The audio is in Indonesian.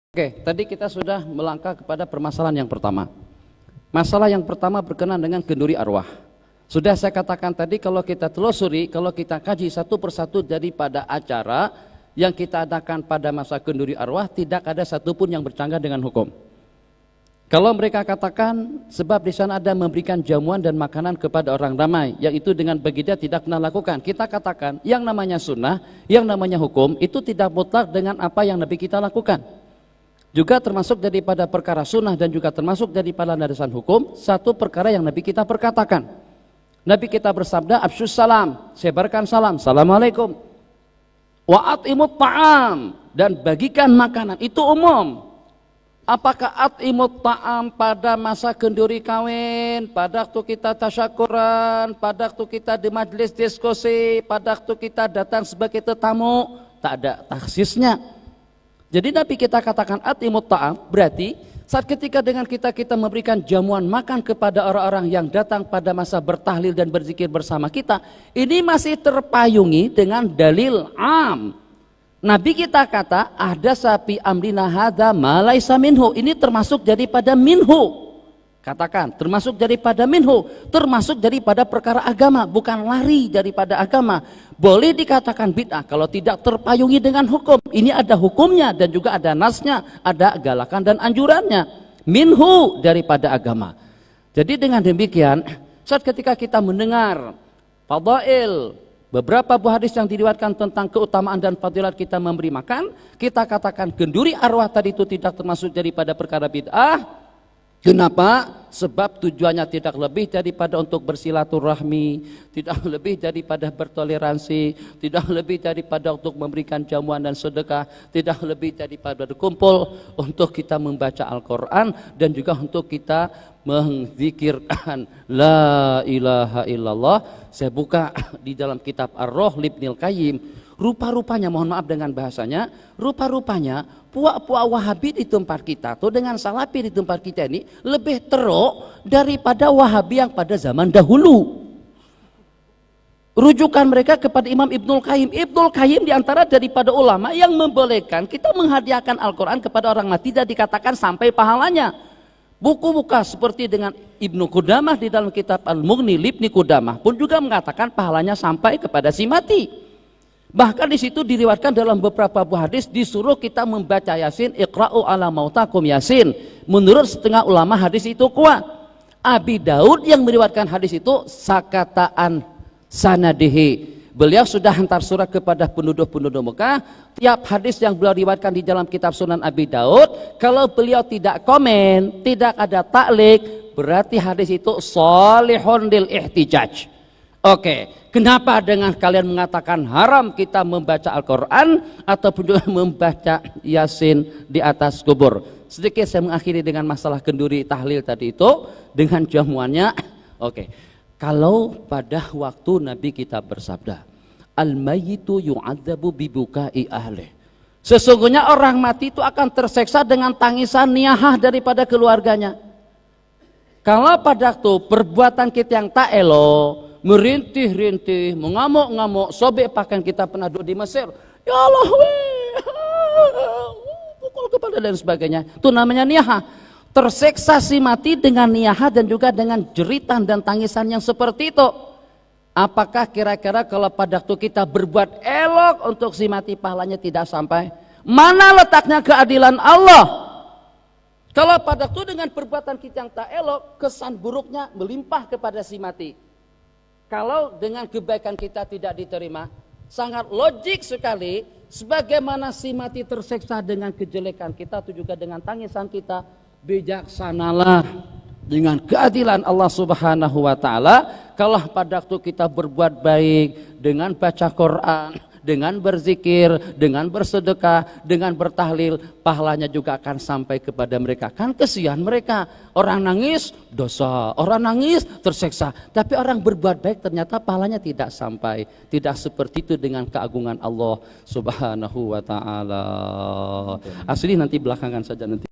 Oke, tadi kita sudah melangkah kepada permasalahan yang pertama. Masalah yang pertama berkenaan dengan kenduri arwah. Sudah saya katakan tadi, kalau kita telusuri, kalau kita kaji satu persatu daripada acara yang kita adakan pada masa kenduri arwah, tidak ada satupun yang bercanggah dengan hukum. Kalau mereka katakan sebab di sana ada memberikan jamuan dan makanan kepada orang ramai, yang itu dengan begitu tidak pernah lakukan. Kita katakan yang namanya sunnah, yang namanya hukum itu tidak mutlak dengan apa yang Nabi kita lakukan. Juga termasuk daripada perkara sunnah dan juga termasuk daripada landasan hukum, satu perkara yang Nabi kita perkatakan. Nabi kita bersabda, "Afsyus salam," sebarkan salam, "Assalamualaikum." "Wa at'imut ta'am," dan bagikan makanan, itu umum. Apakah at'imut ta'am pada masa kenduri kawin, pada waktu kita tasyakuran, pada waktu kita di majelis diskusi, pada waktu kita datang sebagai tetamu? Tak ada taksisnya. Jadi Nabi kita katakan at'imut ta'am, berarti saat ketika dengan kita memberikan jamuan makan kepada orang-orang yang datang pada masa bertahlil dan berzikir bersama kita, ini masih terpayungi dengan dalil am. Nabi kita kata ada sapi amrina hadza ma laisa minhu, ini termasuk daripada minhu. Katakan termasuk daripada minhu, termasuk daripada perkara agama, bukan lari daripada agama. Boleh dikatakan bid'ah kalau tidak terpayungi dengan hukum. Ini ada hukumnya dan juga ada nasnya, ada galakan dan anjurannya. Minhu, daripada agama. Jadi dengan demikian, saat ketika kita mendengar fadail, beberapa buah hadis yang diriwayatkan tentang keutamaan dan fadilat kita memberi makan, kita katakan kenduri arwah tadi itu tidak termasuk daripada perkara bid'ah. Kenapa? Sebab tujuannya tidak lebih daripada untuk bersilaturahmi, tidak lebih daripada bertoleransi, tidak lebih daripada untuk memberikan jamuan dan sedekah, tidak lebih daripada berkumpul untuk kita membaca Al-Quran dan juga untuk kita menzikirkan La ilaha illallah. Saya buka di dalam kitab Ar-Ruh Ibnul Qayyim. Rupa-rupanya, mohon maaf dengan bahasanya, rupa-rupanya puak-puak Wahabi di tempat kita tuh dengan Salafi di tempat kita ini lebih teruk daripada Wahabi yang pada zaman dahulu. Rujukan mereka kepada Imam Ibnul Qayyim. Ibnul Qayyim diantara daripada ulama yang membolehkan kita menghadiahkan Al-Quran kepada orang mati dan dikatakan sampai pahalanya. Buku-buku seperti dengan Ibnu Qudamah di dalam kitab Al-Mughni Ibnu Qudamah pun juga mengatakan pahalanya sampai kepada si mati. Bahkan di situ diriwayatkan dalam beberapa buah hadis disuruh kita membaca Yasin, Iqra'u ala mautakum Yasin. Menurut setengah ulama hadis itu kuat. Abi Daud yang meriwayatkan hadis itu sakataan sanadihi. Beliau sudah hantar surat kepada penduduk-penduduk Mekah. Tiap hadis yang beliau riwayatkan di dalam kitab Sunan Abi Daud, kalau beliau tidak komen, tidak ada taklik, berarti hadis itu shalihun lil ihtijaj. Oke, kenapa dengan kalian mengatakan haram kita membaca Al-Quran ataupun juga membaca Yasin di atas kubur? Sedikit saya mengakhiri dengan masalah kenduri tahlil tadi itu dengan jamuannya. Oke, kalau pada waktu Nabi kita bersabda, al-mayyitu yu'adzabu bibukai ahli. Sesungguhnya orang mati itu akan terseksa dengan tangisan niyahah daripada keluarganya. Kalau pada waktu perbuatan kita yang tak elok, merintih-rintih, mengamuk-ngamuk, sobek pakaian kita pernah duduk di Mesir, ya Allah pukul kepala dan sebagainya, itu namanya niyahah. Terseksa si mati dengan niyahah dan juga dengan jeritan dan tangisan yang seperti itu. Apakah kira-kira kalau pada waktu kita berbuat elok untuk si mati pahalanya tidak sampai? Mana letaknya keadilan Allah? Kalau pada waktu dengan perbuatan kita yang tak elok, kesan buruknya melimpah kepada si mati. Kalau dengan kebaikan kita tidak diterima, sangat logik sekali sebagaimana si mati terseksa dengan kejelekan kita, itu juga dengan tangisan kita. Bijaksanalah dengan keadilan Allah Subhanahu wa taala kalau pada waktu kita berbuat baik dengan baca Quran, dengan berzikir, dengan bersedekah, dengan bertahlil, pahalanya juga akan sampai kepada mereka. Kan kesian mereka, orang nangis dosa, orang nangis terseksa, tapi orang berbuat baik ternyata pahalanya tidak sampai. Tidak seperti itu dengan keagungan Allah Subhanahu wa taala. Asli nanti belakangan saja nanti.